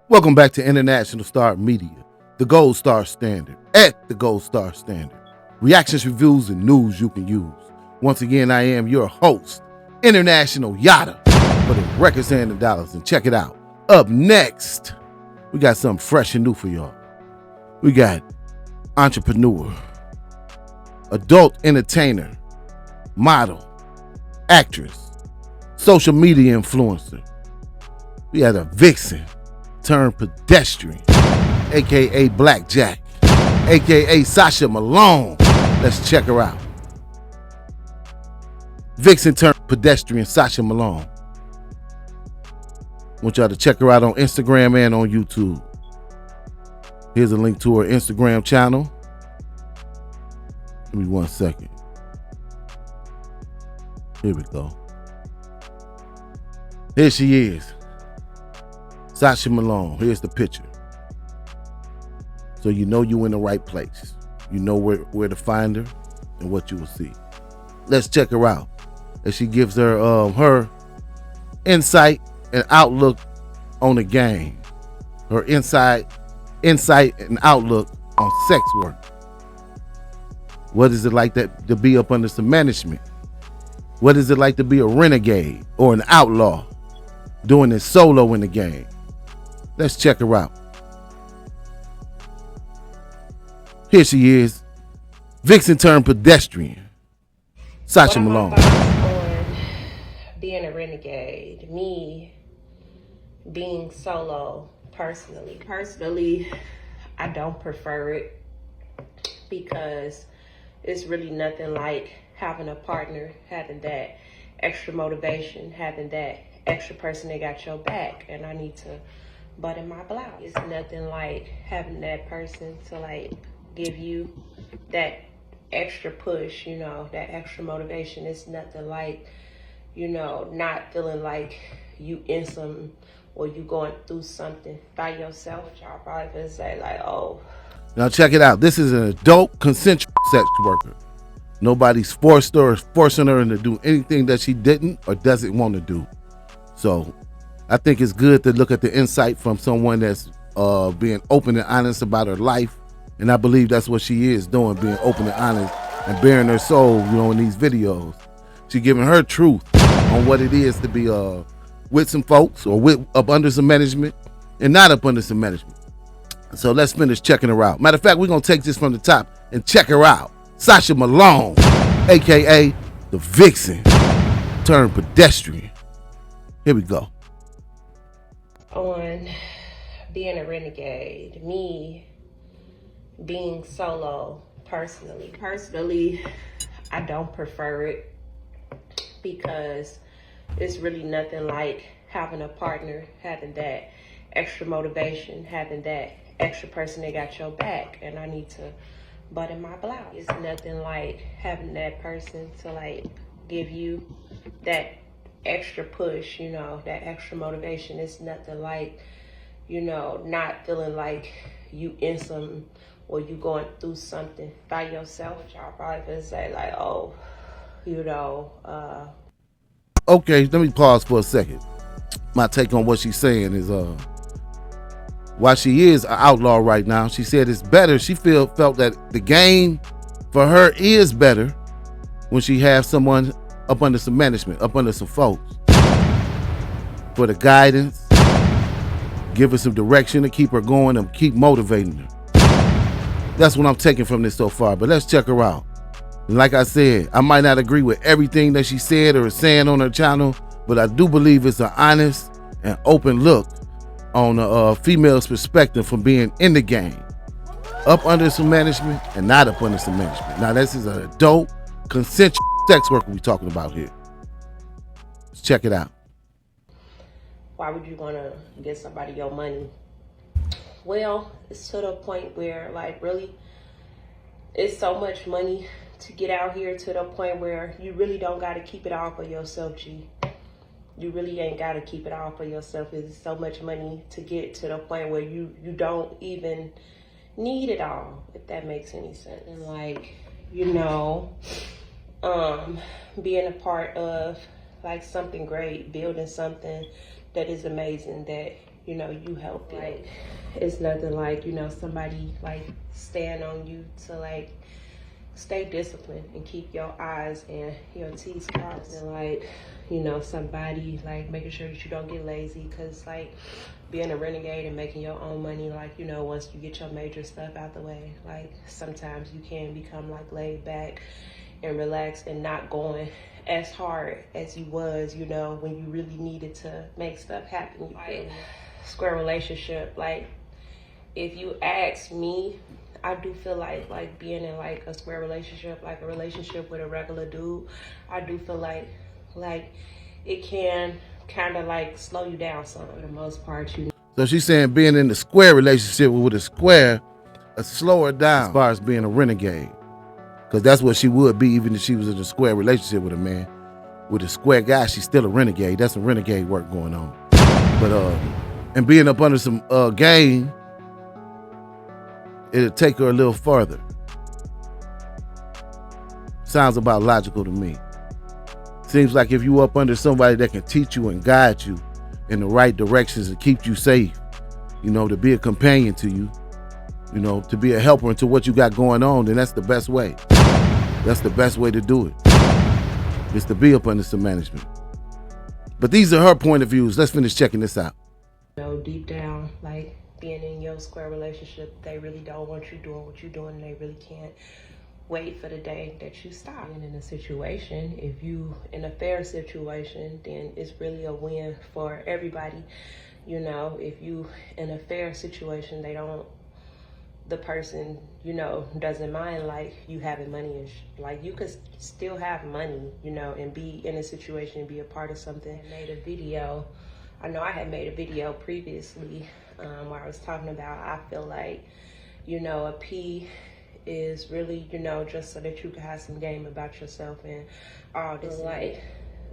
Welcome back to International Star Media, the Gold Star Standard, at the Gold Star Standard. Reactions, reviews, and news you can use. Once again, I am your host, International Yada, for the records and the dollars. And check it out. Up next, we got something fresh and new for y'all. We got entrepreneur, adult entertainer, model, actress, social media influencer. We had a Vixen turned pedestrian, aka Blackjack, aka Sasha Malone. Let's check her out. Vixen turned pedestrian Sasha Malone. Want y'all to check her out on Instagram and on YouTube. Here's a link to her Instagram channel. Give me 1 second. Here we go. Here she is. Sasha Malone. Here's the picture. So you know you in the right place. You know where to find her and what you will see. Let's check her out as she gives her insight and outlook on the game. Her insight and outlook on sex work. What is it like to be up under some management? What is it like to be a renegade or an outlaw doing it solo in the game? Let's check her out. Here she is, Vixen turned pedestrian, Sasha Malone. What are my thoughts on being a renegade? Me being solo personally. Personally, I don't prefer it because it's really nothing like having a partner, having that extra motivation, having that extra person that got your back, and I need to button my blouse. It's nothing like having that person to like give you that extra push, that extra motivation. It's nothing like, not feeling like you in some or you going through something by yourself. Y'all probably gonna say like, oh. Now check it out. This is an adult consensual sex worker. Nobody's forced her or forcing her to do anything that she didn't or doesn't want to do. So I think it's good to look at the insight from someone that's being open and honest about her life. And I believe that's what she is doing, being open and honest and bearing her soul, in these videos. She's giving her truth on what it is to be with some folks or up under some management and not up under some management. So let's finish checking her out. Matter of fact, we're going to take this from the top and check her out. Sasha Malone, a.k.a. the Vixen turned pedestrian. Here we go. On being a renegade, me being solo personally. Personally, I don't prefer it because it's really nothing like having a partner, having that extra motivation, having that extra person that got your back, and I need to button my blouse. It's nothing like having that person to like give you that extra push, that extra motivation. It's nothing like, not feeling like you in some or you going through something by yourself. Y'all probably gonna say like, oh, Okay, let me pause for a second. My take on what she's saying is while she is an outlaw right now, she said it's better. She felt that the game for her is better when she has someone up under some management, up under some folks, for the guidance, give her some direction to keep her going and keep motivating her. That's what I'm taking from this so far, but let's check her out. And like I said, I might not agree with everything that she said or is saying on her channel, but I do believe it's an honest and open look on a female's perspective from being in the game, up under some management and not up under some management. Now this is an adult consensual sex worker we're talking about here. Let's check it out. why would you want to get somebody your money? Well, it's to the point where like really it's so much money to get out here to the point where you really don't got to keep it all for yourself, G. You really ain't got to keep it all for yourself. It's so much money to get to the point where you don't even need it all, if that makes any sense. And like, being a part of like something great, building something that is amazing that, you know, you help build. Like, it's nothing like, you know, somebody like stand on you to like stay disciplined and keep your eyes and your T's crossed, and like, you know, somebody like making sure that you don't get lazy, because like being a renegade and making your own money, like, you know, once you get your major stuff out the way, like sometimes you can become like laid back and relaxed and not going as hard as you was, you know, when you really needed to make stuff happen. Like, square relationship, like, if you ask me, I do feel like being in like a square relationship, like a relationship with a regular dude, I do feel like it can kind of like slow you down some for the most part. You know? So she's saying being in the square relationship with a square, slow her down as far as being a renegade. Because that's what she would be even if she was in a square relationship with a man. With a square guy, she's still a renegade. That's some renegade work going on. But and being up under some game, it'll take her a little further. Sounds about logical to me. Seems like if you up under somebody that can teach you and guide you in the right directions and keep you safe, you know, to be a companion to you, you know, to be a helper into what you got going on, then that's the best way. That's the best way to do it. Is to be up under some management. But these are her point of views. Let's finish checking this out. You know, deep down, like being in your square relationship, they really don't want you doing what you're doing, and they really can't wait for the day that you stop. And in a situation, if you in a fair situation, then it's really a win for everybody. You know, if you in a fair situation, the person, you know, doesn't mind like you having money, and like you could still have money, you know, and be in a situation and be a part of something. I made a video. I know I had made a video previously where I was talking about, I feel like, you know, a P is really, you know, just so that you can have some game about yourself and all this. Like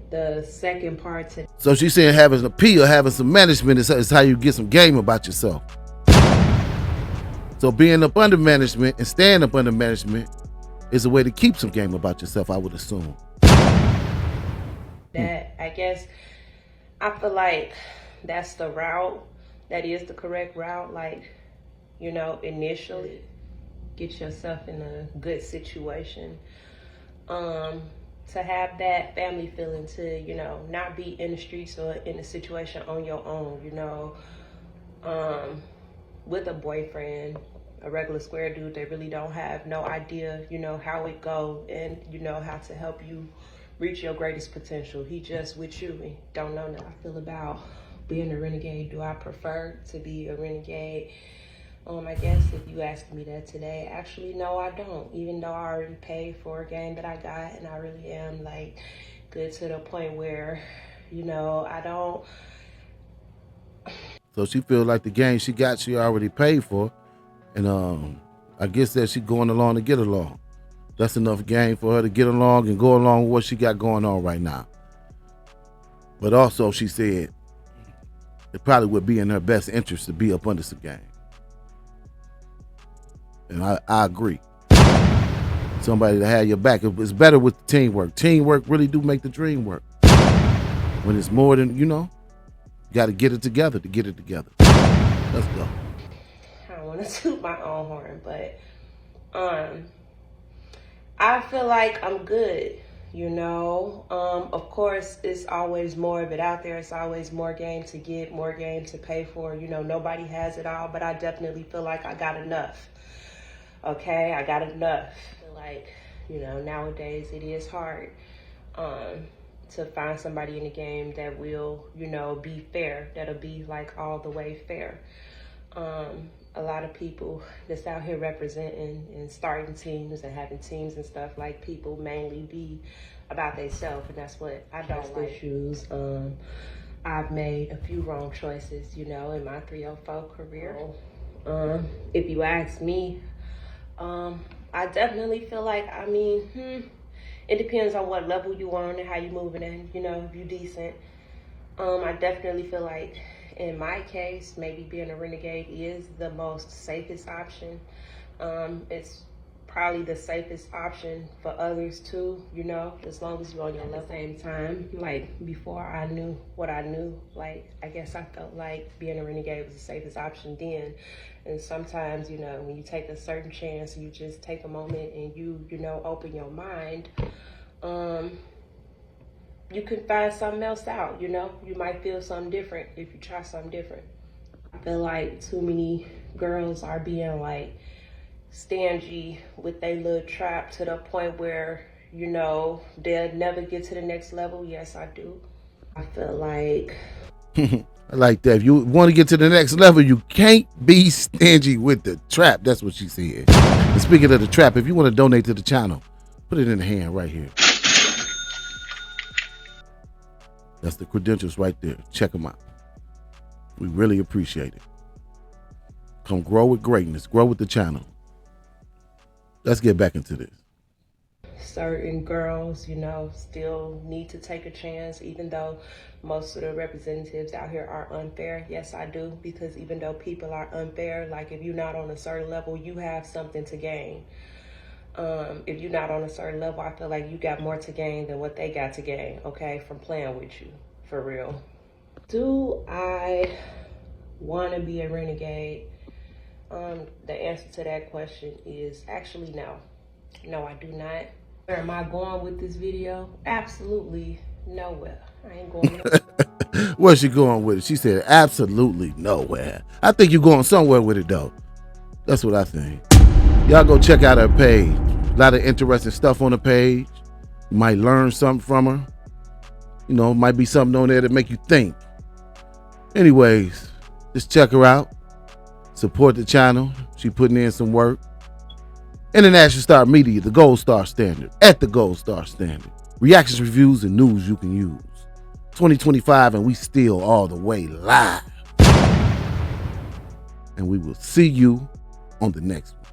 the second part to. So she's saying having a P or having some management is how you get some game about yourself. So being up under management and staying up under management is a way to keep some game about yourself, I would assume. That, I guess, I feel like that's the route, that is the correct route. Like, you know, initially get yourself in a good situation. To have that family feeling, to, you know, not be in the streets or in a situation on your own, you know, with a boyfriend, a regular square dude, they really don't have no idea, you know, how it go and, you know, how to help you reach your greatest potential. He just with you and don't know how I feel about being a renegade. Do I prefer to be a renegade? I guess if you asked me that today, actually, no, I don't. Even though I already paid for a game that I got, and I really am like good to the point where, you know, I don't. So she feels like the game she got, she already paid for, and I guess that she going along to get along. That's enough game for her to get along and go along with what she got going on right now. But also, she said it probably would be in her best interest to be up under some game. And I agree. Somebody to have your back. It's better with the teamwork. Teamwork really do make the dream work. When it's more than, you know, you got to get it together to get it together. Let's go. I don't want to toot my own horn, but I feel like I'm good, you know. Of course, it's always more of it out there. It's always more game to get, more game to pay for. You know, nobody has it all, but I definitely feel like I got enough. Okay, I got enough. I feel like, you know, nowadays it is hard to find somebody in the game that will, you know, be fair, that'll be like all the way fair. A lot of people that's out here representing and starting teams and having teams and stuff, like people mainly be about themselves, and that's what I don't like. Issues. I've made a few wrong choices, you know, in my 304 career. If you ask me, I definitely feel like, I mean, it depends on what level you on and how you moving in, you know, if you decent. I definitely feel like in my case, maybe being a renegade is the most safest option. It's probably the safest option for others too, you know, as long as you're on your left same time. Like before I knew what I knew, like I guess I felt like being a renegade was the safest option then. And sometimes, you know, when you take a certain chance, you just take a moment and you know, open your mind, you can find something else out, you know. You might feel something different if you try something different. I feel like too many girls are being like stingy with their little trap to the point where, you know, they'll never get to the next level. Yes, I do. I feel like I like that. If you want to get to the next level, you can't be stingy with the trap. That's what she said. And speaking of the trap, if you want to donate to the channel, put it in the hand right here. That's the credentials right there. Check them out. We really appreciate it. Come grow with greatness. Grow with the channel. Let's get back into this. certain girls, you know, still need to take a chance, even though most of the representatives out here are unfair. Yes, I do, because even though people are unfair, like if you're not on a certain level, you have something to gain. If you're not on a certain level, I feel like you got more to gain than what they got to gain, okay, from playing with you, for real. Do I want to be a renegade? The answer to that question is actually no. No, I do not. Where am I going with this video? Absolutely nowhere. I ain't going nowhere. Where's she going with it? She said absolutely nowhere. I think you're going somewhere with it though. That's what I think. Y'all go check out her page. A lot of interesting stuff on the page. You might learn something from her. You know, might be something on there that make you think. Anyways, just check her out. Support the channel. She putting in some work. International Star Media, the Gold Star Standard. At the Gold Star Standard. Reactions, reviews, and news you can use. 2025 and we still all the way live. And we will see you on the next one.